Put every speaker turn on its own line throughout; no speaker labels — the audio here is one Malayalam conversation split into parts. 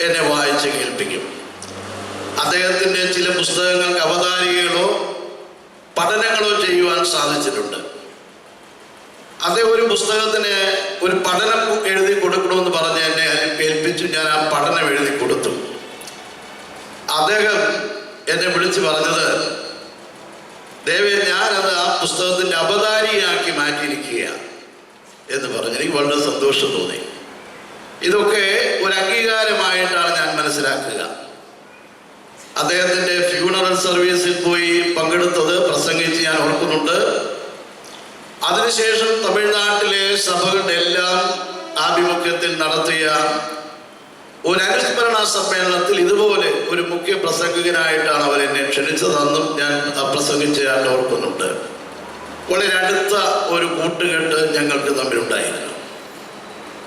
എന്നെ വായിച്ച് കേൾപ്പിക്കും. അദ്ദേഹത്തിൻ്റെ ചില പുസ്തകങ്ങൾക്ക് അവതാരികകളോ പഠനങ്ങളോ ചെയ്യുവാൻ സാധിച്ചിട്ടുണ്ട്. അദ്ദേഹം ഒരു പുസ്തകത്തിന് ഒരു പഠനം എഴുതി കൊടുക്കണമെന്ന് പറഞ്ഞ് എന്നെ കേൾപ്പിച്ചു. ഞാൻ ആ പഠനം എഴുതി കൊടുത്തു. അദ്ദേഹം എന്നെ വിളിച്ച് പറഞ്ഞത്, ദേവേ, ഞാനത് ആ പുസ്തകത്തിൻ്റെ അവതാരികയാക്കി മാറ്റിയിരിക്കുക എന്ന് പറഞ്ഞു. എനിക്ക് വളരെ സന്തോഷം തോന്നി. ഇതൊക്കെ ഒരു അംഗീകാരമായിട്ടാണ് ഞാൻ മനസ്സിലാക്കുക. അദ്ദേഹത്തിൻ്റെ ഫ്യൂണറൽ സർവീസിൽ പോയി പങ്കെടുത്തത്, പ്രസംഗിച്ച് ഞാൻ ഓർക്കുന്നുണ്ട്. അതിനുശേഷം തമിഴ്നാട്ടിലെ സഭകളുടെ എല്ലാം ആഭിമുഖ്യത്തിൽ നടത്തിയ ഒരു അനുസ്മരണ സമ്മേളനത്തിൽ ഇതുപോലെ ഒരു മുഖ്യ പ്രസംഗകനായിട്ടാണ് അവരെന്നെ ക്ഷണിച്ചതെന്നും ഞാൻ പ്രസംഗിച്ച് ഞാൻ ഓർക്കുന്നുണ്ട്. വളരെ അടുത്ത ഒരു കൂട്ടുകെട്ട് ഞങ്ങൾക്ക് തമ്മിലുണ്ടായിരുന്നു.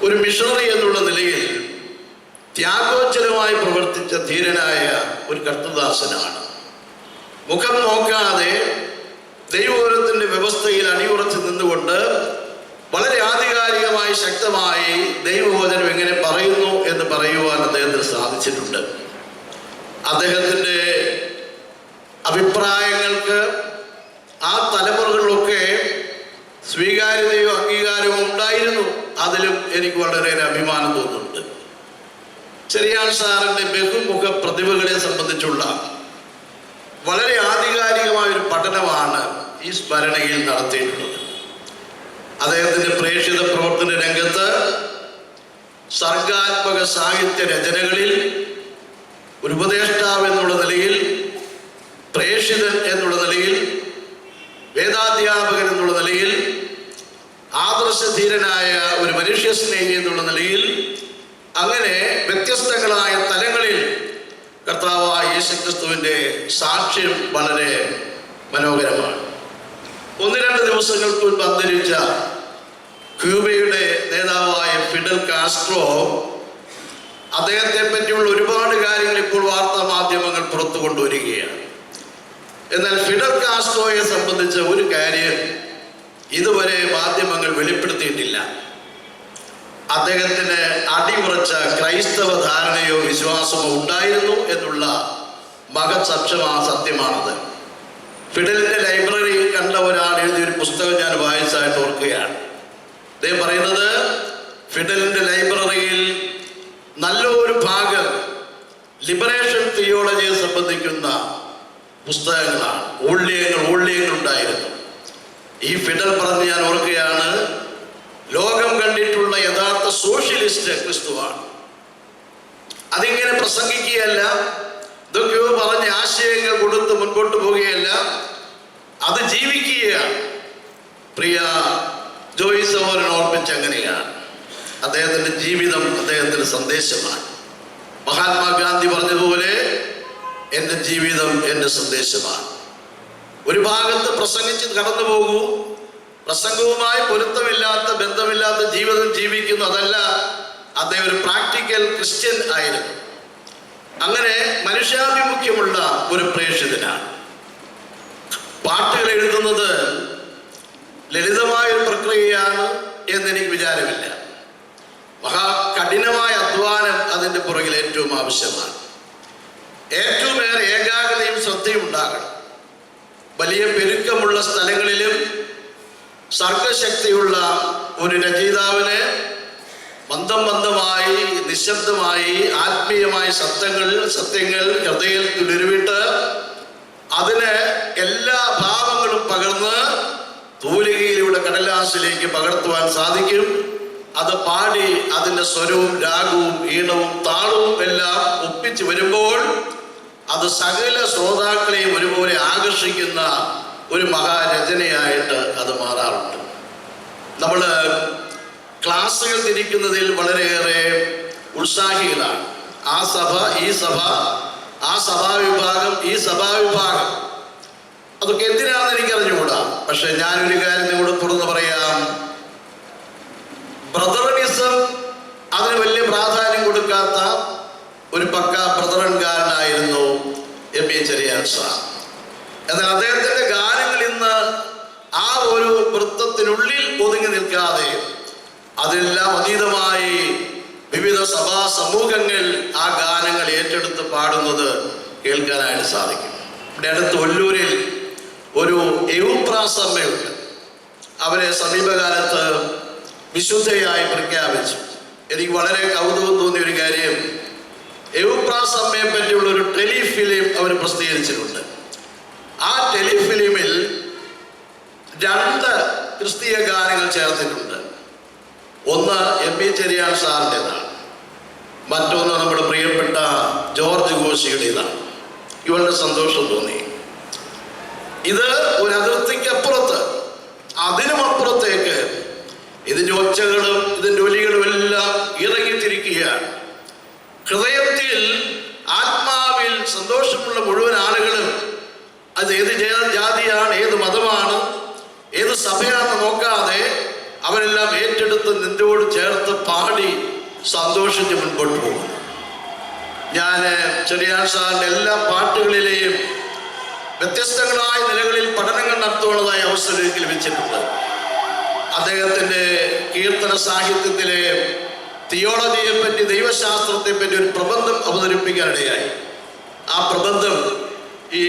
ഒരു മിഷണറി എന്നുള്ള നിലയിൽ ത്യാഗോജ്ജലമായി പ്രവർത്തിച്ച ധീരനായ ഒരു കർത്തദാസനാണ്. മുഖം നോക്കാതെ ദൈവോരത്തിൻ്റെ വ്യവസ്ഥയിൽ അടിയുറച്ച് നിന്നുകൊണ്ട് വളരെ ആധികാരികമായി ശക്തമായി ദൈവവചനം എങ്ങനെ പറയുന്നു എന്ന് പറയുവാൻ അദ്ദേഹത്തിന് സാധിച്ചിട്ടുണ്ട്. അദ്ദേഹത്തിൻ്റെ അഭിപ്രായങ്ങൾക്ക് ആ തലമുറകളിലൊക്കെ സ്വീകാര്യതയോ അംഗീകാരമോ ഉണ്ടായിരുന്നു. അതിലും എനിക്ക് വളരെ അഭിമാനം തോന്നുന്നുണ്ട്. ചെറിയാൻ സാറിൻ്റെ ബഹുമുഖ പ്രതിഭകളെ സംബന്ധിച്ചുള്ള വളരെ ആധികാരികമായൊരു പഠനമാണ് ഈ സ്മരണയിൽ നടത്തിയിട്ടുള്ളത്. അദ്ദേഹത്തിൻ്റെ പ്രേക്ഷിത പ്രവർത്തന രംഗത്ത് സർഗാത്മക സാഹിത്യ രചനകളിൽ ഒരു ഉപദേഷ്ടാവ് എന്നുള്ള നിലയിൽ, പ്രേക്ഷിതൻ എന്നുള്ള നിലയിൽ, വേദാധ്യാപകൻ എന്നുള്ള നിലയിൽ, ആദർശധീരനായ ഒരു മനുഷ്യസ്നേഹി എന്നുള്ള നിലയിൽ, അങ്ങനെ വ്യത്യസ്തങ്ങളായ തലങ്ങളിൽ കർത്താവായ യേശുക്രിസ്തുവിൻ്റെ സാക്ഷ്യം വളരെ മനോഹരമാണ്. 1-2 ദിവസങ്ങൾക്ക് മുൻപ് അന്തരിച്ച ക്യൂബയുടെ നേതാവായ ഫിഡൽ കാസ്ട്രോ, അദ്ദേഹത്തെ പറ്റിയുള്ള ഒരുപാട് കാര്യങ്ങൾ ഇപ്പോൾ വാർത്താ മാധ്യമങ്ങൾ പുറത്തു കൊണ്ടുവരികയാണ്. എന്നാൽ ഫിഡൽ കാസ്ട്രോയെ സംബന്ധിച്ച ഒരു കാര്യം ഇതുവരെ മാധ്യമങ്ങൾ വെളിപ്പെടുത്തിയിട്ടില്ല. അദ്ദേഹത്തിന് അടിയുറച്ച ക്രൈസ്തവ ധാരണയോ വിശ്വാസമോ ഉണ്ടായിരുന്നു എന്നുള്ള സത്യമാണത്. ഫിഡലിൻ്റെ ലൈബ്രറിയിൽ കണ്ട ഒരാൾ എഴുതിയൊരു പുസ്തകം ഞാൻ വായിച്ചായിട്ട് ഓർക്കുകയാണ്. അദ്ദേഹം പറയുന്നത്, ഫിഡലിൻ്റെ ലൈബ്രറിയിൽ നല്ലൊരു ഭാഗം ലിബറേഷൻ തിയോളജിയെ സംബന്ധിക്കുന്ന പുസ്തകങ്ങളാണ്. ഊള്യങ്ങൾ ഉണ്ടായിരുന്നു. ഈ ഫിഡൽ പറഞ്ഞ് ഞാൻ ഓർക്കുകയാണ്, ലോകം കണ്ടിട്ടുള്ള യഥാർത്ഥ സോഷ്യലിസ്റ്റ് ക്രിസ്തുവാണ്. അതിങ്ങനെ പ്രസംഗിക്കുകയല്ല, ഇതൊക്കെയോ പറഞ്ഞ് ആശയങ്ങൾ കൊടുത്ത് മുൻപോട്ട് പോവുകയല്ല, അത് ജീവിക്കുകയാണ്. പ്രിയ ജോയി സഹോദരൻ ഓർമ്മിച്ചങ്ങനെയാണ്. അദ്ദേഹത്തിൻ്റെ ജീവിതം അദ്ദേഹത്തിൻ്റെ സന്ദേശമാണ്. മഹാത്മാഗാന്ധി പറഞ്ഞതുപോലെ എൻ്റെ ജീവിതം എൻ്റെ സന്ദേശമാണ്. ഒരു ഭാഗത്ത് പ്രസംഗിച്ച് കടന്നു പോകൂ, പ്രസംഗവുമായി പൊരുത്തമില്ലാത്ത ബന്ധമില്ലാത്ത ജീവിതം ജീവിക്കുന്നു. അതല്ല, അദ്ദേഹം ഒരു പ്രാക്ടിക്കൽ ക്രിസ്ത്യൻ ആയിരുന്നു. അങ്ങനെ മനുഷ്യാഭിമുഖ്യമുള്ള ഒരു പ്രേക്ഷിതനാണ്. പാട്ടുകൾ എഴുതുന്നത് ലളിതമായൊരു പ്രക്രിയയാണ് എന്നെനിക്ക് വിചാരമില്ല. കഠിനമായ അധ്വാനം അതിൻ്റെ പുറകിൽ ഏറ്റവും ആവശ്യമാണ്. ഏറ്റവും ഏറെ ഏകാഗ്രതയും ശ്രദ്ധയും ഉണ്ടാകണം. വലിയ പെരുക്കമുള്ള സ്ഥലങ്ങളിലും സർഗശക്തിയുള്ള ഒരു രചയിതാവിന് മന്ദമായി നിശബ്ദമായി ആത്മീയമായി സത്യങ്ങൾ ഹൃദയത്തിൽ ഉരുവിട്ട് അതിന് എല്ലാ ഭാവങ്ങളും പകർന്ന് തൂലികയിലൂടെ കടലാസിലേക്ക് പകർത്തുവാൻ സാധിക്കും. അത് പാടി അതിൻ്റെ സ്വരവും രാഗവും ഈണവും താളവും എല്ലാം ഒപ്പിച്ച് വരുമ്പോൾ അത് സകല ശ്രോതാക്കളെയും ഒരുപോലെ ആകർഷിക്കുന്ന ഒരു മഹാരചനയായിട്ട് അത് മാറാറുണ്ട്. നമ്മൾ ക്ലാസ്സുകൾ തിരിക്കുന്നതിൽ വളരെയേറെ ഉത്സാഹികളാണ്. ആ സഭ, ഈ സഭ, ആ സഭാവിഭാഗം, ഈ സഭാവിഭാഗം, അതൊക്കെ എന്തിനാണെന്ന് എനിക്കറിഞ്ഞുകൂടാ. പക്ഷെ ഞാനൊരു കാര്യം കൂടെ തുറന്ന് പറയാം. ബ്രദറനിസം അതിന് വലിയ പ്രാധാന്യം കൊടുക്കാത്ത ഒരു പക്ക ബ്രദറൻകാരനായിരുന്നു എം.എ. ചെറിയാൻ സാർ. എന്നാൽ അദ്ദേഹത്തിൻ്റെ ഗാനങ്ങൾ ഇന്ന് ആ ഒരു വൃത്തത്തിനുള്ളിൽ ഒതുങ്ങി നിൽക്കാതെ അതിനെല്ലാം അതീതമായി വിവിധ സഭാ സമൂഹങ്ങൾ ആ ഗാനങ്ങൾ ഏറ്റെടുത്ത് പാടുന്നത് കേൾക്കാനായിട്ട് സാധിക്കും. ഇവിടെ അടുത്ത് ഒല്ലൂരിൽ ഒരു എവുപ്രാസമ്മയുണ്ട്. അവരെ സമീപകാലത്ത് വിശുദ്ധയായി പ്രഖ്യാപിച്ചു. എനിക്ക് വളരെ കൗതുകം തോന്നിയ ഒരു കാര്യം, എവുപ്രാസമ്മയെ പറ്റിയുള്ള ഒരു ടെലിഫിലിം അവർ പ്രസിദ്ധീകരിച്ചിട്ടുണ്ട്. ആ ടെലിഫിലിമിൽ 2 ക്രിസ്തീയ ഗാനങ്ങൾ ചേർത്തിട്ടുണ്ട്. ഒന്ന് എം.പി. ചെറിയാൻ സാറിൻ്റെതാണ്, മറ്റൊന്ന് നമ്മുടെ പ്രിയപ്പെട്ട ജോർജ് ഘോഷിയുടേതാണ്. ഇവളുടെ സന്തോഷം തോന്നി. ഇത് ഒരു അതിർത്തിക്കപ്പുറത്ത്, അതിനുമപ്പുറത്തേക്ക് ഇതിൻ്റെ ഒച്ചകളും ഇതിൻ്റെ ഒലികളും എല്ലാം ഇറങ്ങിത്തിരിക്കുകയാണ്. ഹൃദയത്തിൽ ആത്മാവിൽ സന്തോഷമുള്ള മുഴുവൻ ആളുകളും, അത് ഏത് ജാതിയാണ്, ഏത് മതമാണ്, ഏത് സഭയാണെന്ന് നോക്കാതെ അവരെല്ലാം ഏറ്റെടുത്ത് നിന്നോട് ചേർത്ത് പാടി സന്തോഷിച്ച് മുൻപോട്ട് പോകുന്നു. ഞാൻ ചെറിയാൻ സാറിൻ്റെ എല്ലാ പാട്ടുകളിലെയും വ്യത്യസ്തങ്ങളായ നിലകളിൽ പഠനങ്ങൾ നടത്തുന്നതായ അവസരം എനിക്ക് ലഭിച്ചിട്ടുണ്ട്. അദ്ദേഹത്തിൻ്റെ കീർത്തന സാഹിത്യത്തിലെ തിയോളജിയെ പറ്റി, ദൈവശാസ്ത്രത്തെ പറ്റി ഒരു പ്രബന്ധം അവതരിപ്പിക്കാനിടയായി. ആ പ്രബന്ധം ഈ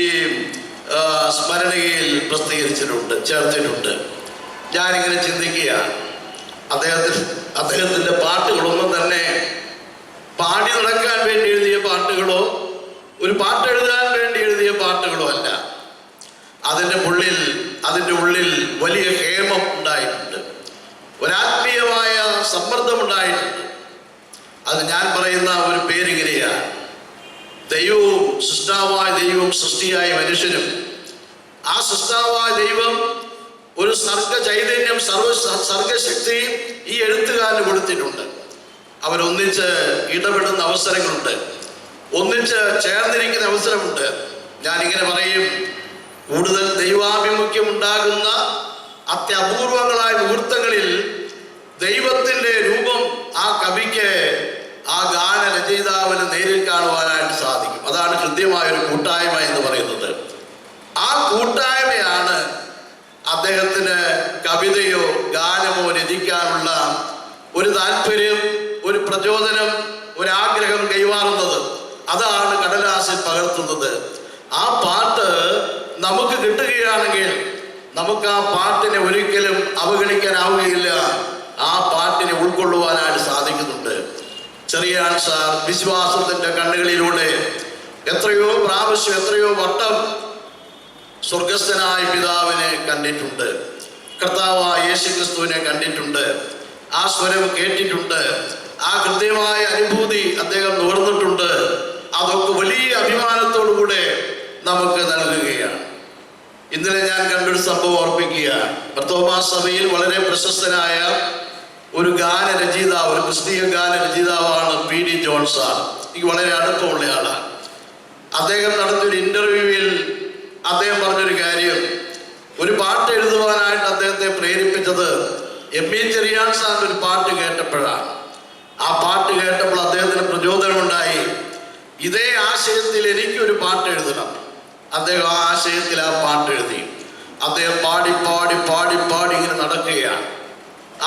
സ്മരണയിൽ പ്രസിദ്ധീകരിച്ചിട്ടുണ്ട്, ചേർത്തിട്ടുണ്ട്. ഞാനിങ്ങനെ ചിന്തിക്കുകയാണ്, അദ്ദേഹത്തിൻ്റെ പാട്ടുകളൊന്നും തന്നെ പാടി നടക്കാൻ വേണ്ടി എഴുതിയ പാട്ടുകളോ ഒരു പാട്ടെഴുതാൻ വേണ്ടി എഴുതിയ പാട്ടുകളോ അല്ല. അതിൻ്റെ ഉള്ളിൽ വലിയ ഹേമം ഉണ്ടായിട്ടുണ്ട്, ഒരാത്മീയമായ സമ്മർദ്ദം ഉണ്ടായിട്ടുണ്ട്. അത് ഞാൻ പറയുന്ന ഒരു പേരിങ്ങനെയാണ്: ദൈവവും സൃഷ്ടാവായ ദൈവവും സൃഷ്ടിയായ മനുഷ്യനും, ആ സൃഷ്ടാവായ ദൈവം ഒരു സർഗ ചൈതന്യം, സർഗശക്തിയും ഈ എഴുത്തുകാരന് കൊടുത്തിട്ടുണ്ട്. അവരൊന്നിച്ച് ഇടപെടുന്ന അവസരങ്ങളുണ്ട്, ഒന്നിച്ച് ചേർന്നിരിക്കുന്ന അവസരമുണ്ട്. ഞാനിങ്ങനെ പറയും, കൂടുതൽ ദൈവാഭിമുഖ്യം ഉണ്ടാകുന്ന അത്യപൂർവങ്ങളായ മുഹൂർത്തങ്ങളിൽ ദൈവത്തിൻ്റെ രൂപം ആ കവിക്ക്, ആ ഗാന രചയിതാവിന് നേരിൽ കാണുവാനായിട്ട് സാധിക്കും. അതാണ് കൃത്യമായൊരു കൂട്ടായ്മ എന്ന് പറയുന്നത്. ആ കൂട്ടായ്മയാണ് അദ്ദേഹത്തിന് കവിതയോ ഗാനമോ രചിക്കാനുള്ള ഒരു താല്പര്യം, ഒരു പ്രചോദനം, ഒരാഗ്രഹം കൈമാറുന്നത്. അതാണ് കടലാസിൽ പകർത്തുന്നത്. ആ പാട്ട് നമുക്ക് കിട്ടുകയാണെങ്കിൽ നമുക്ക് ആ പാട്ടിനെ ഒരിക്കലും അവഗണിക്കാനാവുകയില്ല. ആ പാട്ടിനെ ഉൾക്കൊള്ളുവാനായിട്ട് സാധിക്കുന്നുണ്ട്. ചെറിയാൻ സാർ വിശ്വാസത്തിൻ്റെ കണ്ണുകളിലൂടെ എത്രയോ പ്രാവശ്യം, എത്രയോ വട്ടം സ്വർഗസ്ഥനായ പിതാവിനെ കണ്ടിട്ടുണ്ട്, കർത്താവായ യേശുക്രിസ്തുവിനെ കണ്ടിട്ടുണ്ട്, ആ സ്വരം കേട്ടിട്ടുണ്ട്, ആ കൃത്യമായ അനുഭൂതി അദ്ദേഹം നുകർന്നിട്ടുണ്ട്. അതൊക്കെ വലിയ അഭിമാനത്തോടുകൂടെ നമുക്ക് നൽകുകയാണ്. ഇന്നലെ ഞാൻ കണ്ടൊരു സംഭവം ഓർപ്പിക്കുകയാണ്. ബർത്തോമാ സഭയിൽ വളരെ പ്രശസ്തനായ ഒരു ഗാനരചയിതാവ്, ഒരു ക്രിസ്തീയ ഗാനരചയിതാവാണ് P.D. John sir. എനിക്ക് വളരെ അടുപ്പമുള്ള ആളാണ്. അദ്ദേഹം നടത്തിയൊരു ഇൻ്റർവ്യൂവിൽ അദ്ദേഹം പറഞ്ഞൊരു കാര്യം, ഒരു പാട്ട് എഴുതുവാനായിട്ട് അദ്ദേഹത്തെ പ്രേരിപ്പിച്ചത് എം.ഇ. ചെറിയാൻ സാറിൻ്റെ ഒരു പാട്ട് കേട്ടപ്പോഴാണ്. ആ പാട്ട് കേട്ടപ്പോൾ അദ്ദേഹത്തിന് പ്രചോദനമുണ്ടായി, ഇതേ ആശയത്തിൽ എനിക്കൊരു പാട്ട് എഴുതണം. അദ്ദേഹം ആ ആശയത്തിൽ ആ പാട്ട് എഴുതി. അദ്ദേഹം പാടി പാടി പാടി പാടി ഇങ്ങനെ നടക്കുകയാണ്.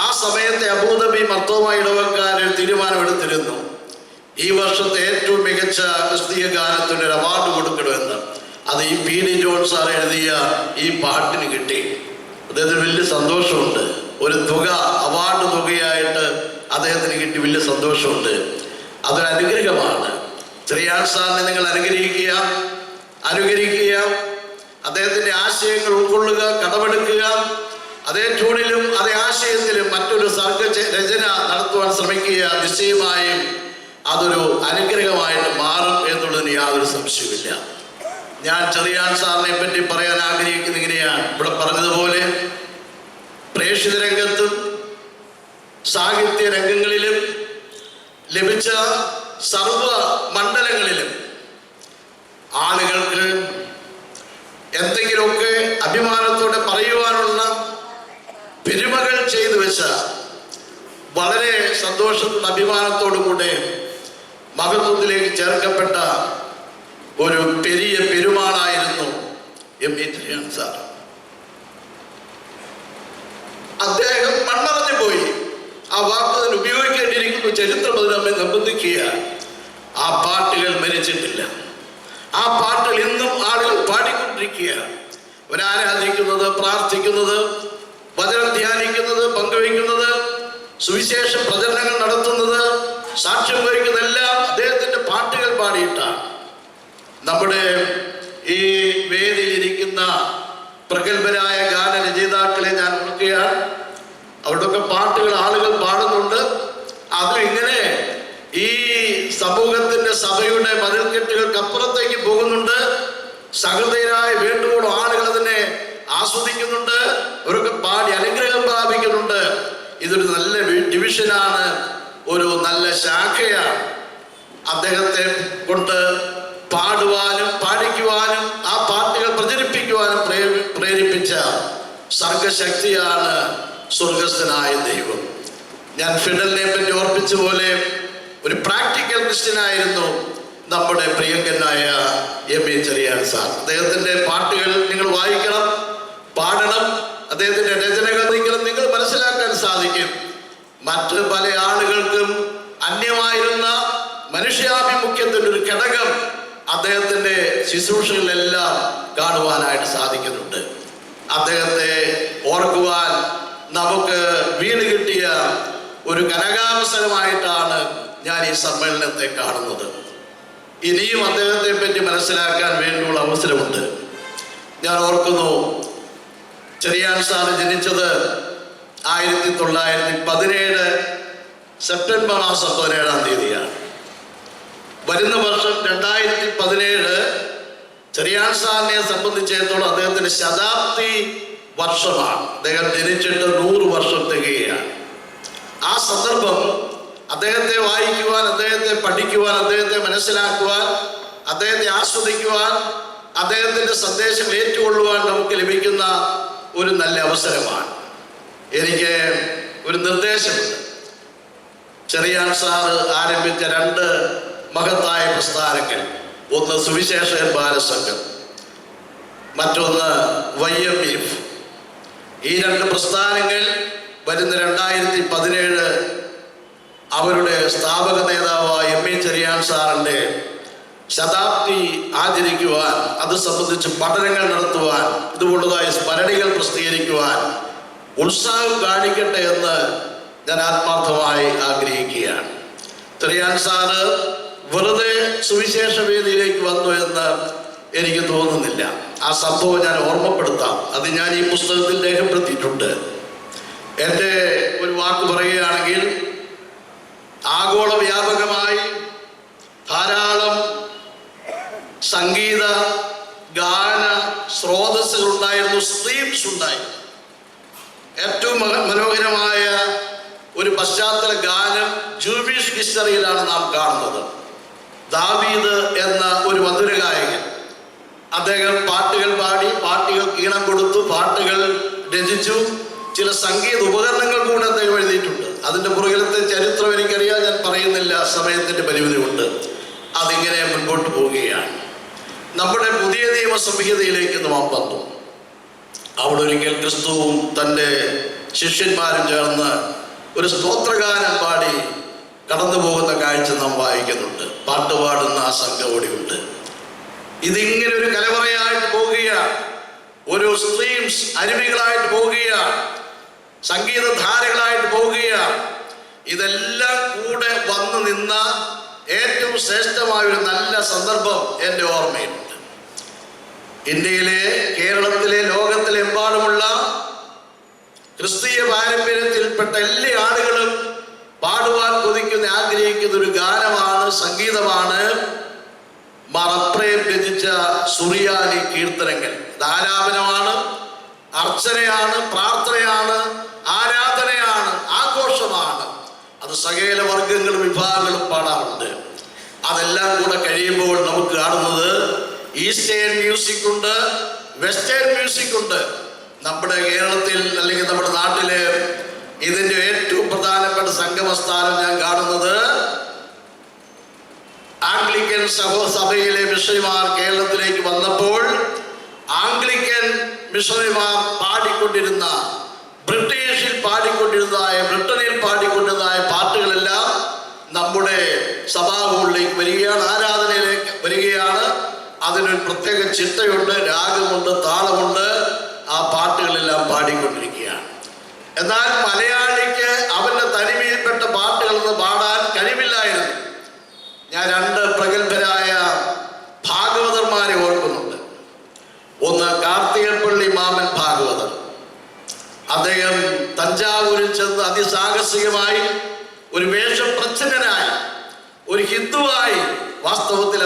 ആ സമയത്തെ അബൂദബി മർത്തോമ ഇടവക്കാരൻ തീരുമാനമെടുത്തിരുന്നു, ഈ വർഷത്തെ ഏറ്റവും മികച്ച ക്രിസ്തീയ ഗാനത്തിന് ഒരു അവാർഡ് കൊടുക്കണമെന്ന്. അത് ഈ P.D. ജോൺ സാർ എഴുതിയ ഈ പാട്ടിന് കിട്ടി. അദ്ദേഹത്തിന് വലിയ സന്തോഷമുണ്ട്. ഒരു തുക, അവാർഡ് തുകയായിട്ട് അദ്ദേഹത്തിന് കിട്ടി. വലിയ സന്തോഷമുണ്ട്. അതൊരു അനുഗ്രഹമാണ്. ചെറിയാൻ സാറിനെ നിങ്ങൾ അനുഗ്രഹിക്കുക, അദ്ദേഹത്തിൻ്റെ ആശയങ്ങൾ ഉൾക്കൊള്ളുക, കടമെടുക്കുക. അതേ ട്യൂണിലും അതേ ആശയത്തിലും മറ്റൊരു സർഗ രചന നടത്തുവാൻ ശ്രമിക്കുക. നിശ്ചയമായും അതൊരു അനുഗ്രഹമായിട്ട് മാറും എന്നുള്ളതിന് യാതൊരു സംശയമില്ല. ഞാൻ ചെറിയാൻ സാറിനെ പറ്റി പറയാൻ ആഗ്രഹിക്കുന്നത് ഇങ്ങനെയാണ്. ഇവിടെ പറഞ്ഞതുപോലെ പ്രേക്ഷിത രംഗത്തും സാഹിത്യ രംഗങ്ങളിലും ലഭിച്ച സർവ മണ്ഡലങ്ങളിലും ആളുകൾക്ക് എന്തെങ്കിലുമൊക്കെ അഭിമാനത്തോടെ പറയുവാനുള്ള പെരുമകൾ ചെയ്തു വെച്ച, വളരെ സന്തോഷത്തോടെ അഭിമാനത്തോടു കൂടെ മഹത്വത്തിലേക്ക് ചേർക്കപ്പെട്ട ഒരു പെരിയ പെരുമാളായിരുന്നു എം.ഇ. ചെറിയാൻ സാർ. അദ്ദേഹം മൺമറഞ്ഞു പോയി. ആ വാക്ക് തന്നെ ഉപയോഗിക്കേണ്ടിയിരിക്കുന്നു ചരിത്രം അത് നമ്മെ നിർബന്ധിക്കുക. ആ പാട്ടുകൾ മരിച്ചിട്ടില്ല. ആ പാട്ടുകൾ ഇന്നും ആളുകൾ പാടിക്കൊണ്ടിരിക്കുക. അവരാരാധിക്കുന്നത്, പ്രാർത്ഥിക്കുന്നത്, വചനം ധ്യാനിക്കുന്നത്, പങ്കുവയ്ക്കുന്നത്, സുവിശേഷ പ്രചരണങ്ങൾ നടത്തുന്നത്, സാക്ഷ്യം വഹിക്കുന്നതെല്ലാം അദ്ദേഹത്തിന്റെ പാട്ടുകൾ പാടിയിട്ടാണ്. നമ്മുടെ ഈ വേദിയിലിരിക്കുന്ന പ്രഗത്ഭരായ ഗാനരചയിതാക്കളെ ഞാൻ ഓർക്കുകയാണ്. അവരുടെയൊക്കെ പാട്ടുകൾ ആളുകൾ പാടുന്നുണ്ട്. അതും ഇങ്ങനെ ഈ സമൂഹത്തിന്റെ സഭയുടെ മതിൽക്കെട്ടുകൾക്ക് അപ്പുറത്തേക്ക് പോകുന്നുണ്ട്. സഹൃദയരായ വേണ്ടുവോളം ആളുകൾ അതിനെ ആസ്വദിക്കുന്നുണ്ട്. അവരൊക്കെ പാടി അനുഗ്രഹം പ്രാപിക്കുന്നുണ്ട്. ഇതൊരു നല്ല ഡിവിഷനാണ്, ഒരു നല്ല ശാഖയാണ്. അദ്ദേഹത്തെ കൊണ്ട് പാടുവാനും പാടിക്കുവാനും ആ പാട്ടുകൾ പ്രചരിപ്പിക്കുവാനും പ്രേരിപ്പിച്ച സർഗശക്തിയാണ് സ്വർഗസ്ഥനായ ദൈവം. ഞാൻ ഫിഡലിനെ പറ്റി ഓർപ്പിച്ച പോലെ ഒരു പ്രാക്ടിക്കൽ ക്രിസ്ത്യനായിരുന്നു നമ്മുടെ പ്രിയങ്കനായ എം.എ. ചെറിയാൻ സാർ. അദ്ദേഹത്തിന്റെ പാട്ടുകൾ നിങ്ങൾ വായിക്കണം, പാടണം. അദ്ദേഹത്തിന്റെ രചനകൾ നിങ്ങൾ മനസ്സിലാക്കാൻ സാധിക്കും. മറ്റ് പല ആളുകൾക്കും അന്യമായിരുന്ന മനുഷ്യാഭിമുഖ്യത്തിന്റെ ഒരു ഘടകം അദ്ദേഹത്തിന്റെ ശുശ്രൂഷകളിലെല്ലാം കാണുവാനായിട്ട് സാധിക്കുന്നുണ്ട്. അദ്ദേഹത്തെ ഓർക്കുവാൻ നമുക്ക് വീട് കിട്ടിയ ഒരു കനകാവസരമായിട്ടാണ് ഞാൻ ഈ സമ്മേളനത്തെ കാണുന്നത്. ഇനിയും അദ്ദേഹത്തെ പറ്റി മനസ്സിലാക്കാൻ വേണ്ടിയുള്ള അവസരമുണ്ട്. ഞാൻ ഓർക്കുന്നു, ചെറിയാൻ സാറ് ജനിച്ചത് 1917 സെപ്റ്റംബർ മാസം 17-ാം തീയതിയാണ്. വരുന്ന വർഷം 2017 ചെറിയാൻ സാറിനെ സംബന്ധിച്ചിടത്തോളം അദ്ദേഹത്തിന്റെ ശതാബ്ദി വർഷമാണ്. അദ്ദേഹം ജനിച്ചിട്ട് 100 വർഷം തികയാണ്. ആ സന്ദർഭം അദ്ദേഹത്തെ വായിക്കുവാൻ, അദ്ദേഹത്തെ പഠിക്കുവാൻ, അദ്ദേഹത്തെ മനസ്സിലാക്കുവാൻ, അദ്ദേഹത്തെ ആസ്വദിക്കുവാൻ, അദ്ദേഹത്തിന്റെ സന്ദേശം ഏറ്റുകൊള്ളുവാൻ നമുക്ക് ലഭിക്കുന്ന ഒരു നല്ല അവസരമാണ്. എനിക്ക് ഒരു നിർദ്ദേശമുണ്ട്. ചെറിയാൻ സാറ് ആരംഭിച്ച 2 മഹത്തായ പ്രസ്ഥാനങ്ങൾ, ഒന്ന് സുവിശേഷകൻ ബാലസംഘം, മറ്റൊന്ന് YMF. ഈ 2 പ്രസ്ഥാനങ്ങൾ വരുന്ന 2017 അവരുടെ സ്ഥാപക നേതാവായ എം.എ. ചെറിയാൻ സാറിൻ്റെ ശതാബ്ദി ആചരിക്കുവാൻ, അത് സംബന്ധിച്ച് പഠനങ്ങൾ നടത്തുവാൻ, ഇതുപോലതായ സ്മരണികൾ പ്രസിദ്ധീകരിക്കുവാൻ ഉത്സാഹം കാണിക്കട്ടെ എന്ന് ഞാൻ ആത്മാർത്ഥമായി ആഗ്രഹിക്കുകയാണ്. ചെറിയാൻ സാറ് വെറുതെ സുവിശേഷ വേദിയിലേക്ക് വന്നു എന്ന് എനിക്ക് തോന്നുന്നില്ല. ആ സംഭവം ഞാൻ ഓർമ്മപ്പെടുത്താം. അത് ഞാൻ ഈ പുസ്തകത്തിൽ രേഖപ്പെടുത്തിയിട്ടുണ്ട്. എൻ്റെ ഒരു വാക്ക് പറയുകയാണെങ്കിൽ, ആഗോള വ്യാപകമായി ധാരാളം സംഗീത ഗാന സ്രോതസ്സുകൾ ഉണ്ടായിരുന്നു, സ്ട്രീംസ് ഉണ്ടായിരുന്നു. ഏറ്റവും മനോഹരമായ ഒരു പശ്ചാത്തല ഗാനം ജൂവിഷ് ഹിസ്റ്ററിയിലാണ് നാം കാണുന്നത്. ദാവീദ് എന്ന ഒരു മധുരഗായകൻ, അദ്ദേഹം പാട്ടുകൾ പാടി, പാട്ടുകൾ ഈണം കൊടുത്തു, പാട്ടുകൾ രചിച്ചു, ചില സംഗീത ഉപകരണങ്ങൾ കൂടെ അദ്ദേഹം എഴുതിയിട്ടുണ്ട്. അതിൻ്റെ പുറകിലത്തെ ചരിത്രം എനിക്കറിയാം, ഞാൻ പറയുന്നില്ല, സമയത്തിൻ്റെ പരിമിതി കൊണ്ട്. അതിങ്ങനെ മുൻപോട്ട് പോവുകയാണ്. നമ്മുടെ പുതിയ നിയമ സംഹിതയിലേക്ക് നാം വന്നു. അവിടെ ഒരിക്കൽ ക്രിസ്തുവും തൻ്റെ ശിഷ്യന്മാരും ചേർന്ന് ഒരു സ്തോത്രഗാനം പാടി കടന്നു പോകുന്ന കാഴ്ച നാം വായിക്കുന്നുണ്ട്. പാട്ടുപാടുന്ന ആ സംഘം കൂടിയുണ്ട്. ഇതിങ്ങനെ ഒരു കലവറയായിട്ട് പോവുകയാണ്, ഓരോ സ്ട്രീംസ് അരുവികളായിട്ട് പോവുകയാണ്, സംഗീതധാരകളായിട്ട് പോവുകയാണ്. ഇതെല്ലാം കൂടെ വന്നു നിന്ന ഏറ്റവും ശ്രേഷ്ഠമായ ഒരു നല്ല സന്ദർഭം എൻ്റെ ഓർമ്മയുണ്ട്. ഇന്ത്യയിലെ, കേരളത്തിലെ, ലോകത്തിലെമ്പാടുമുള്ള ക്രിസ്തീയ പാരമ്പര്യത്തിൽപ്പെട്ട എല്ലാ ആളുകളും പാടുവാൻ കൊതിക്കുന്ന, ആഗ്രഹിക്കുന്ന ഒരു ഗാനമാണ്, സംഗീതമാണ് മറപ്രയം രചിച്ച സുറിയാനി കീർത്തനങ്ങൾ. ഇത് ആലാപനമാണ്, അർച്ചനയാണ്, പ്രാർത്ഥനയാണ്, ആരാധനയാണ്, ആഘോഷമാണ്. അത് സകല വർഗങ്ങളും വിഭാഗങ്ങളും പാടാറുണ്ട്. അതെല്ലാം കൂടെ കഴിയുമ്പോൾ നമുക്ക് കാണുന്നത് ഈസ്റ്റേൺ മ്യൂസിക് ഉണ്ട്, വെസ്റ്റേൺ മ്യൂസിക് ഉണ്ട്. നമ്മുടെ കേരളത്തിൽ അല്ലെങ്കിൽ നമ്മുടെ നാട്ടില് ഇതിൻ്റെ ഏറ്റവും പ്രധാനപ്പെട്ട സംഗമസ്ഥാനം ഞാൻ കാണുന്നത് ആംഗ്ലിക്കൻ സഭയിലെ മിഷണറിമാർ കേരളത്തിലേക്ക് വന്നപ്പോൾ ആംഗ്ലിക്കൻ മിഷണറിമാർ പാടിക്കൊണ്ടിരുന്ന, ബ്രിട്ടനിൽ പാടിക്കൊണ്ടിരുന്നതായ പാട്ടുകളെല്ലാം മുകളിലേക്ക് വരികയാണ്, ആരാധനയിലേക്ക് വരികയാണ്. അതിനൊരു പ്രത്യേക ചിട്ടയുണ്ട്, രാഗമുണ്ട്, താളമുണ്ട്. ആ പാട്ടുകളെല്ലാം പാടിക്കൊണ്ടിരിക്കുകയാണ്. എന്നാൽ മലയാളിക്ക് അവൻ്റെ തനിമയിൽപ്പെട്ട പാട്ടുകളൊന്ന് പാടാൻ കഴിവില്ലായിരുന്നു. ഞാൻ 2 പ്രഗത്ഭരായ ഭാഗവതന്മാരെ ഓർക്കുന്നുണ്ട്. ഒന്ന് കാർത്തികപ്പള്ളി മാമൻ ഭാഗവതർ. അദ്ദേഹം തഞ്ചാവൂരിൽ ചെന്ന് അതിസാഹസികമായി ഒരു വേഷപ്രച്ഛന്നനായി, ഒരു ഹിന്ദുവായി, വാസ്തവത്തിൽ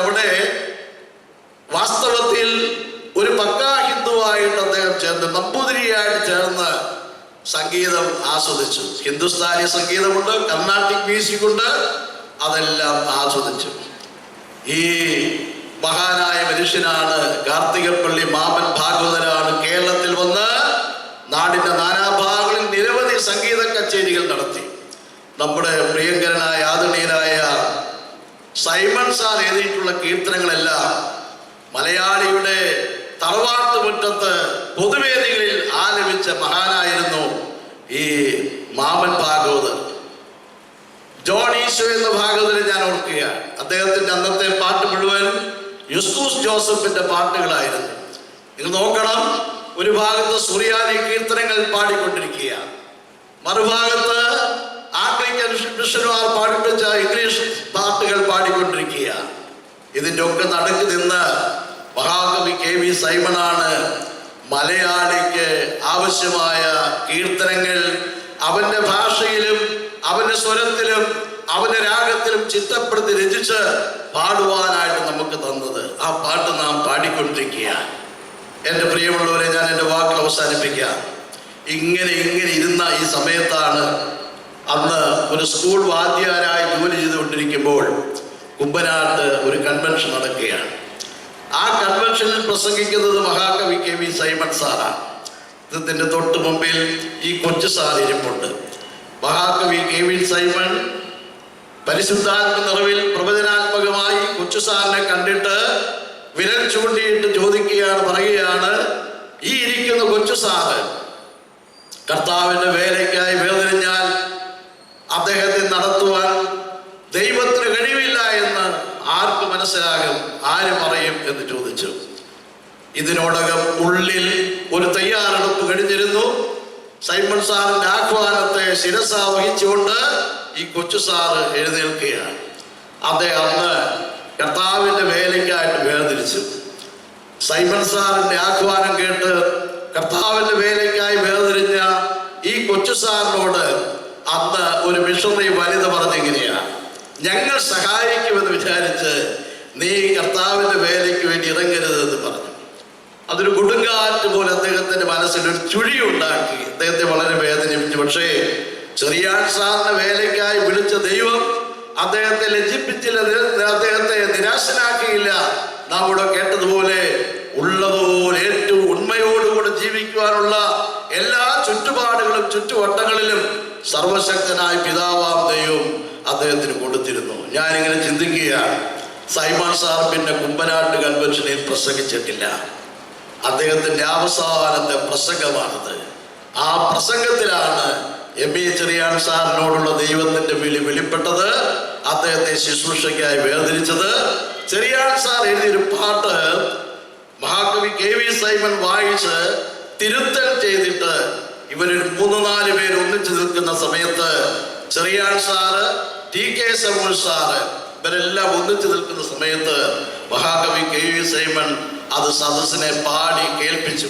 ഒരു പക്കാ ഹിന്ദുവായിട്ട് അദ്ദേഹം ചേർന്ന് നമ്പൂതിരിയായിട്ട് ചേർന്ന് സംഗീതം ആസ്വദിച്ചു. ഹിന്ദുസ്ഥാനി സംഗീതമുണ്ട്, കർണാട്ടിക് മ്യൂസിക് ഉണ്ട്, അതെല്ലാം ആസ്വദിച്ചു. ഈ മഹാനായ മനുഷ്യനാണ് കാർത്തികപ്പള്ളി മാമൻ ഭാഗവതരാണ് കേരളത്തിൽ വന്ന് നാടിൻ്റെ നാനാഭാഗങ്ങളിൽ നിരവധി സംഗീത കച്ചേരികൾ നടത്തി. നമ്മുടെ പ്രിയങ്കരനായ ആദരണീയനായ സൈമൺ സാർ എഴുതിയിട്ടുള്ള കീർത്തനങ്ങളെല്ലാം മലയാളിയുടെ തറവാട്ട് മുറ്റത്ത് പൊതുവേദികളിൽ ആലപിച്ച മഹാനായിരുന്നു ഈ മാമൻ ഭാഗവതർ. ജോൺ ഈശോ എന്ന ഭാഗവതരെ ഞാൻ ഓർക്കുകയാണ്. അദ്ദേഹത്തിൻ്റെ അന്നത്തെ പാട്ട് മുഴുവൻ യുസ്തൂസ് ജോസഫിന്റെ പാട്ടുകളായിരുന്നു. നിങ്ങൾ നോക്കണം, ഒരു ഭാഗത്ത് സുറിയാനി കീർത്തനങ്ങൾ പാടിക്കൊണ്ടിരിക്കുക, മറുഭാഗത്ത് ആംഗ്ലിക്കൻ മിഷനുമാർ പാടിപ്പിച്ച ഇംഗ്ലീഷ് പാട്ടുകൾ പാടിക്കൊണ്ടിരിക്കുക. ഇതിൻ്റെ ഒക്കെ നടുക്ക് നിന്ന് മഹാകവി KV സൈമണാണ് മലയാളിക്ക് ആവശ്യമായ കീർത്തനങ്ങൾ അവൻ്റെ ഭാഷയിലും അവൻ്റെ സ്വരത്തിലും അവൻ്റെ രാഗത്തിലും ചിട്ടപ്പെടുത്തി രചിച്ച് പാടുവാനായിട്ട് നമുക്ക് തന്നത്. ആ പാട്ട് നാം പാടിക്കൊണ്ടിരിക്കുകയാണ്. എൻ്റെ പ്രിയമുള്ളവരെ, ഞാൻ എൻ്റെ വാക്കുകൾ അവസാനിപ്പിക്കാം. ഇങ്ങനെ ഇരുന്ന ഈ സമയത്താണ് അന്ന് ഒരു സ്കൂൾ വാദ്യാരായി ജോലി ചെയ്തുകൊണ്ടിരിക്കുമ്പോൾ കുമ്പനാട്ട് ഒരു കൺവെൻഷൻ നടക്കുകയാണ്. ആ കൺവെൻഷനിൽ പ്രസംഗിക്കുന്നത് മഹാകവി KV സൈമൺ സാറാണ്. ഇതിൻ്റെ തൊട്ട് മുമ്പിൽ ഈ കൊച്ചു സാർ ഇരിപ്പുണ്ട്. മഹാകവി KV സൈമൺ പരിശുദ്ധാത്മ നിറവിൽ പ്രവചനാത്മകമായി കൊച്ചു സാറിനെ കണ്ടിട്ട് വിരൽ ചൂണ്ടിയിട്ട് പറയുകയാണ്, ഈ ഇരിക്കുന്ന കൊച്ചു സാറ് കർത്താവിൻ്റെ വേലയ്ക്കായി വേദനിഞ്ഞാൽ അദ്ദേഹത്തെ നടത്തുവാൻ ദൈവത്തിന് കഴിവില്ല എന്ന് ആർക്ക് മനസ്സിലാകും, ആര് പറയും എന്ന് ചോദിച്ചു. ഇതിനോടകം ഉള്ളിൽ ഒരു തയ്യാറെടുപ്പ് കഴിഞ്ഞിരുന്നു. സൈമൺ സാറിന്റെ ആഹ്വാനത്തെ ശിരസ വഹിച്ചുകൊണ്ട് ഈ കൊച്ചു സാറ് എഴുന്നേൽക്കുകയാണ്. അദ്ദേഹം അന്ന് കർത്താവിൻ്റെ വേലയ്ക്കായിട്ട് വേർതിരിച്ചു. സൈമൺ സാറിന്റെ ആഹ്വാനം കേട്ട് കർത്താവിൻ്റെ വേലയ്ക്കായി വേർതിരിഞ്ഞ ഈ കൊച്ചു സാറിനോട് അന്ന് ഒരു മിഷണറി വനിത പറഞ്ഞെങ്ങനെയാണ്, ഞങ്ങൾ സഹായിക്കുമെന്ന് വിചാരിച്ച് നീ കർത്താവിൻ്റെ വേലയ്ക്ക് വേണ്ടി ഇറങ്ങരുതെന്ന് പറഞ്ഞു. അതൊരു കൊടുങ്കാറ്റ് പോലെ അദ്ദേഹത്തിൻ്റെ മനസ്സിലൊരു ചുഴിയുണ്ടാക്കി, അദ്ദേഹത്തെ വളരെ വേദനിപ്പിച്ചു. പക്ഷേ ചെറിയാൻ സാറിന്റെ വേലയ്ക്കായി വിളിച്ച ദൈവം അദ്ദേഹത്തെ ലജ്ജിപ്പിച്ചില്ല, അദ്ദേഹത്തെ നിരാശനാക്കിയില്ല. നാം ഇവിടെ കേട്ടതുപോലെ ഉള്ളതുപോലെ ഏറ്റവും ഉണ്മയോടുകൂടെ ജീവിക്കുവാനുള്ള എല്ലാ ചുറ്റുപാടുകളും ചുറ്റുവട്ടങ്ങളിലും സർവശക്തനായ പിതാവാം ദൈവം അദ്ദേഹത്തിന് കൊടുത്തിരുന്നു. ഞാനിങ്ങനെ ചിന്തിക്കുകയാണ്, സൈമൺ സാർ പിന്നെ കുമ്പനാട്ട് കൺവെൻഷനിൽ പ്രസംഗിച്ചിട്ടില്ല. അദ്ദേഹത്തിൻ്റെ അവസാനത്തെ പ്രസംഗമാണത്. ആ പ്രസംഗത്തിലാണ് ME ചെറിയാൻ സാറിനോടുള്ള ദൈവത്തിൻ്റെ വെളിപ്പെട്ടത്, അദ്ദേഹത്തെ ശുശ്രൂഷയ്ക്കായി വേർതിരിച്ചത്. ചെറിയാൻ സാർ എഴുതിയൊരു പാട്ട് മഹാകവി KV സൈമൺ വായിച്ച് തിരുത്തൽ ചെയ്തിട്ട് ഇവരൊരു 3-4 പേര് ഒന്നിച്ചു നിൽക്കുന്ന സമയത്ത് ചെറിയാൻ സാറ്, TK സമൂൽ സാറ്, ഇവരെല്ലാം ഒന്നിച്ചു നിൽക്കുന്ന സമയത്ത് മഹാകവി KV സൈമൺ അത് സദസ്സിനെ പാടി കേൾപ്പിച്ചു.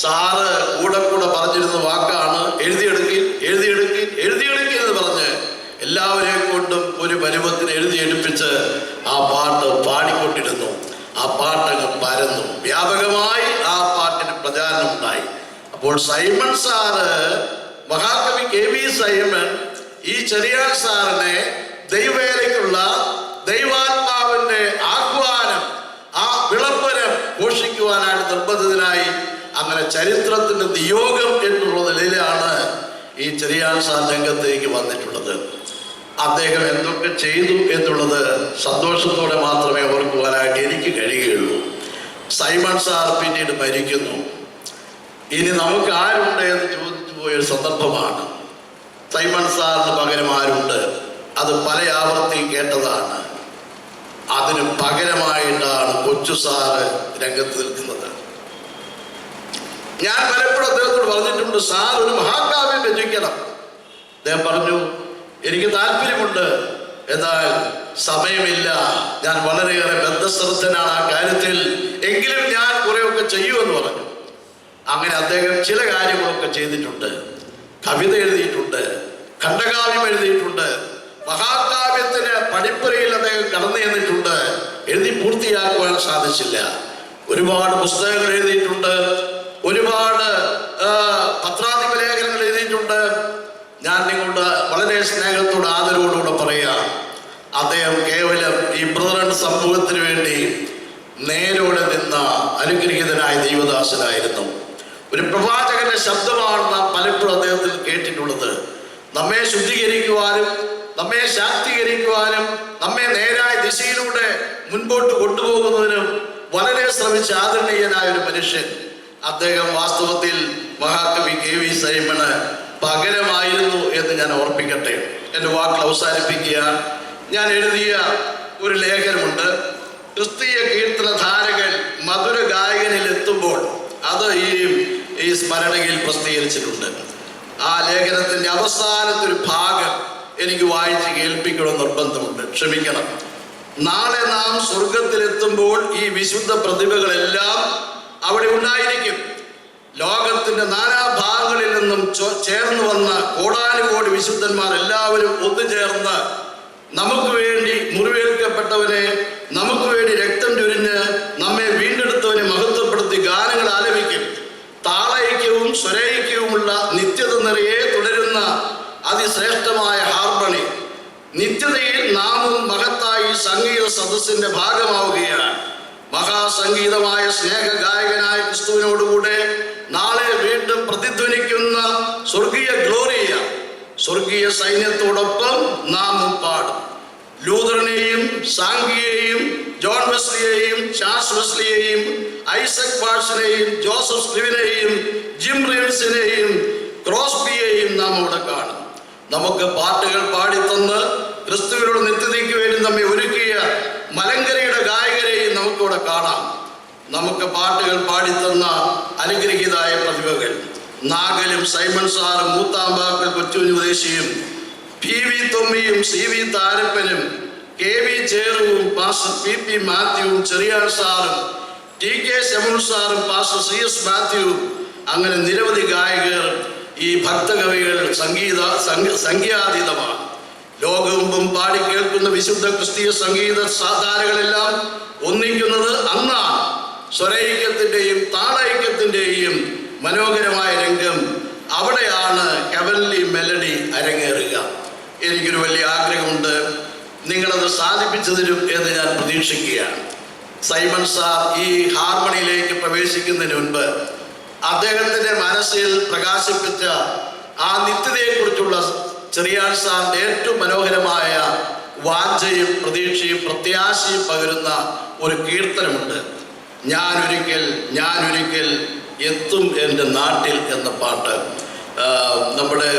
സാറ് കൂടെ പറഞ്ഞിരുന്ന വാക്കാണ് എഴുതിയെടുക്കി എന്ന് പറഞ്ഞ് എല്ലാവരെയും കൊണ്ടും ഒരു പരുവത്തിന് എഴുതിയെടുപ്പിച്ച് ആ പാട്ട് പാടിക്കൊണ്ടിരുന്നു. ആ പാട്ടങ്ങ് പരന്നു, വ്യാപകമായി ആ പാട്ടിന് പ്രചാരണം ഉണ്ടായി. അപ്പോൾ സൈമൺ സാറ്, മഹാകവി KV സൈമൺ ഈ ചെറിയാൻ സാറിനെ ദൈവവേലയ്ക്കുള്ള ദൈവാത്മാവിന്റെ ആഹ്വാനം, ആ വിളംബരം ഘോഷിക്കുവാനായിട്ട് നിർബന്ധിതനായി. അങ്ങനെ ചരിത്രത്തിന്റെ നിയോഗം എന്നുള്ള നിലയിലാണ് ഈ ചെറിയാൻ സാർ രംഗത്തേക്ക് വന്നിട്ടുള്ളത്. അദ്ദേഹം എന്തൊക്കെ ചെയ്തു എന്നുള്ളത് സന്തോഷത്തോടെ മാത്രമേ ഓർക്കുവാനായിട്ട് എനിക്ക് കഴിയുകയുള്ളൂ. സൈമൺ സാർ പിന്നീട് മരിക്കുന്നു. ഇനി നമുക്ക് ആരുണ്ട് എന്ന് ചോദിച്ചു പോയൊരു സന്ദർഭമാണ്. സൈമൺ സാറിന് പകരം ആരുണ്ട്? അത് പല ആവർത്തി കേട്ടതാണ്. പകരമായിട്ടാണ് കൊച്ചു സാറ് രംഗത്ത് നിൽക്കുന്നത്. ഞാൻ പലപ്പോഴും അദ്ദേഹത്തോട് പറഞ്ഞിട്ടുണ്ട്, സാർ ഒരു മഹാകാവ്യം രചിക്കണം. അദ്ദേഹം പറഞ്ഞു, എനിക്ക് താല്പര്യമുണ്ട്, എന്നാൽ സമയമില്ല, ഞാൻ വളരെയേറെ ബദ്ധശ്രദ്ധനാണ് ആ കാര്യത്തിൽ, എങ്കിലും ഞാൻ കുറെയൊക്കെ ചെയ്യുമെന്ന് പറഞ്ഞു. അങ്ങനെ അദ്ദേഹം ചില കാര്യങ്ങളൊക്കെ ചെയ്തിട്ടുണ്ട്. കവിത എഴുതിയിട്ടുണ്ട്, ഖണ്ഡകാവ്യം എഴുതിയിട്ടുണ്ട്, മഹാകാവ്യത്തിന് പടിപ്പുരയിൽ അദ്ദേഹം കടന്നു ചെന്നിട്ടുണ്ട്. എഴുതി പൂർത്തിയാക്കുവാൻ സാധിച്ചില്ല. ഒരുപാട് പുസ്തകങ്ങൾ എഴുതിയിട്ടുണ്ട്, ഒരുപാട് പത്രാധിപ ലേഖനങ്ങൾ എഴുതിയിട്ടുണ്ട്. ഞാൻ നിങ്ങളുടെ വളരെ സ്നേഹത്തോട് ആദരവോടുകൂടെ പറയാം, അദ്ദേഹം കേവലം ഈ ബ്രദറൻ സമൂഹത്തിന് വേണ്ടി നേരോടെ നിന്ന അനുഗ്രഹീതനായ ദൈവദാസനായിരുന്നു. ഒരു പ്രവാചകന്റെ ശബ്ദമാണ് നാം പലപ്പോഴും അദ്ദേഹത്തിൽ കേട്ടിട്ടുള്ളത്. നമ്മെ ശുദ്ധീകരിക്കുവാനും നമ്മെ ശാക്തീകരിക്കുവാനും നമ്മെ നേരായ ദിശയിലൂടെ മുൻപോട്ട് കൊണ്ടുപോകുന്നതിനും വളരെ ശ്രമിച്ച ആദരണീയനായ ഒരു മനുഷ്യൻ. അദ്ദേഹം വാസ്തവത്തിൽ മഹാകവി KV സൈമണ് പകരമായിരുന്നു എന്ന് ഞാൻ ഓർപ്പിക്കട്ടെ. എൻ്റെ വാക്കുകൾ അവസാനിപ്പിക്കുക. ഞാൻ എഴുതിയ ഒരു ലേഖനമുണ്ട്, ക്രിസ്തീയ കീർത്തനധാരകൾ മധുര ഗായകനിൽ എത്തുമ്പോൾ. അത് ഈ സ്മരണയിൽ പ്രസിദ്ധീകരിച്ചിട്ടുണ്ട്. ആ ലേഖനത്തിൻ്റെ അവസാനത്തെ ഒരു ഭാഗം എനിക്ക് വായിച്ച് കേൾപ്പിക്കണം നിർബന്ധമുണ്ട്, ക്ഷമിക്കണം. നാളെ നാം സ്വർഗത്തിലെത്തുമ്പോൾ ഈ വിശുദ്ധ പ്രതിഭകളെല്ലാം അവിടെ ഉണ്ടായിരിക്കും. ലോകത്തിന്റെ നാനാഭാഗങ്ങളിൽ നിന്നും ചേർന്ന് വന്ന കോടാനുകോടി വിശുദ്ധന്മാർ എല്ലാവരും ഒത്തുചേർന്ന് നമുക്ക് വേണ്ടി മുറിവേൽക്കപ്പെട്ടവനെ, നമുക്ക് വേണ്ടി രക്തം ചൊരിഞ്ഞ് നമ്മെ വീണ്ടെടുത്തവനെ മഹത്വപ്പെടുത്തി ഗാനങ്ങൾ ആലപിക്കും. താളൈക്യവും സ്വരൈക്യവുമുള്ള നിത്യത നിറയെ തുടരുന്ന അതിശ്രേഷ്ഠമായ ഹാർമണി. നിത്യതയിൽ നാമും മഹത്തായി സംഗീത സദസ്സിന്റെ ഭാഗമാവുകയാണ്. മഹാസംഗീതമായ സ്നേഹഗായകനായ ക്രിസ്തുവിനോടുകൂടെ നാളെ വീണ്ടും പ്രതിധ്വനിക്കുന്ന സ്വർഗീയ ഗ്ലോറിയ, സ്വർഗീയ സൈന്യത്തോടൊപ്പം നാമും പാടും. ലൂതറിനെയും സാങ്കിയെയും ജോൺ വെസ്ലിയെയും ചാൾസ് വെസ്ലിയെയും ഐസക് വാട്സിനെയും ജോസഫ് സ്ക്രിവിനെയും ജിം റീവ്സിനെയും ക്രോസ്ബിയെയും നാം അവിടെ കാണും. നമുക്ക് പാട്ടുകൾ പാടിത്തന്ന് ക്രിസ്തുവിനുള്ള നിത്യതയ്ക്ക് വേണ്ടി നമ്മെ ഒരുക്കിയ മലങ്കരയുടെ ഗായകരെയും നമുക്കിവിടെ കാണാം. നമുക്ക് പാട്ടുകൾ പാടിത്തന്ന അനുഗ്രഹീതായ പ്രതിഭകൾ നാഗലും സൈമൺ സാറും മൂത്താമ്പാക്കൽ കൊച്ചുപദേശിയും PV തൊമ്മിയും CV താരപ്പനും KV ചേറുവും പാസ്റ്റർ PP മാത്യുവും ചെറിയാൻ സാറും TK ശമുൽ സാറും പാസ്റ്റർ CS മാത്യുവും, അങ്ങനെ നിരവധി ഗായകർ. ഈ ഭക്തകവികൾ സംഖ്യാതീതമാണ്. ലോകമെമ്പും പാടി കേൾക്കുന്ന വിശുദ്ധ ക്രിസ്തീയ സംഗീത സാധാരകളെല്ലാം ഒന്നിക്കുന്നത് അന്നാണ്. സ്വരൈക്യത്തിൻ്റെയും താളൈക്യത്തിൻ്റെയും മനോഹരമായ രംഗം അവിടെയാണ് ഹെവൻലി മെലഡി അരങ്ങേറുക. എനിക്കൊരു വലിയ ആഗ്രഹമുണ്ട്, നിങ്ങളത് സാധിപ്പിച്ചു തരും എന്ന് ഞാൻ പ്രതീക്ഷിക്കുകയാണ്. സൈമൺ സാർ ഈ ഹാർമണിയിലേക്ക് പ്രവേശിക്കുന്നതിന് മുൻപ് അദ്ദേഹത്തിൻ്റെ മനസ്സിൽ പ്രകാശിപ്പിച്ച ആ നിത്യതയെക്കുറിച്ചുള്ള ചെറിയാൻ സാറിൻ്റെ ഏറ്റവും മനോഹരമായ വാഞ്ചയും പ്രതീക്ഷയും പ്രത്യാശയും പകരുന്ന ഒരു കീർത്തനമുണ്ട്. ഞാനൊരിക്കൽ എത്തും എൻ്റെ നാട്ടിൽ എന്ന പാട്ട്. നമ്മുടെ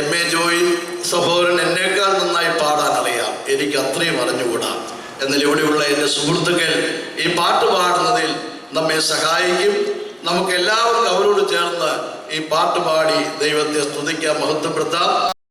MA ജോയി സഹോദരൻ എന്നേക്കാൾ നന്നായി പാടാൻ അറിയാം, എനിക്ക് അത്രയും അറിഞ്ഞുകൂടാ. എന്നാൽ ഇവിടെയുള്ള എൻ്റെ സുഹൃത്തുക്കൾ ഈ പാട്ട് പാടുന്നതിൽ നമ്മെ സഹായിക്കും. നമുക്ക് എല്ലാവർക്കും അവരോട് ചേർന്ന് ഈ പാട്ട് പാടി ദൈവത്തെ സ്തുതിക്കാം, മഹത്വപ്പെടുത്താം.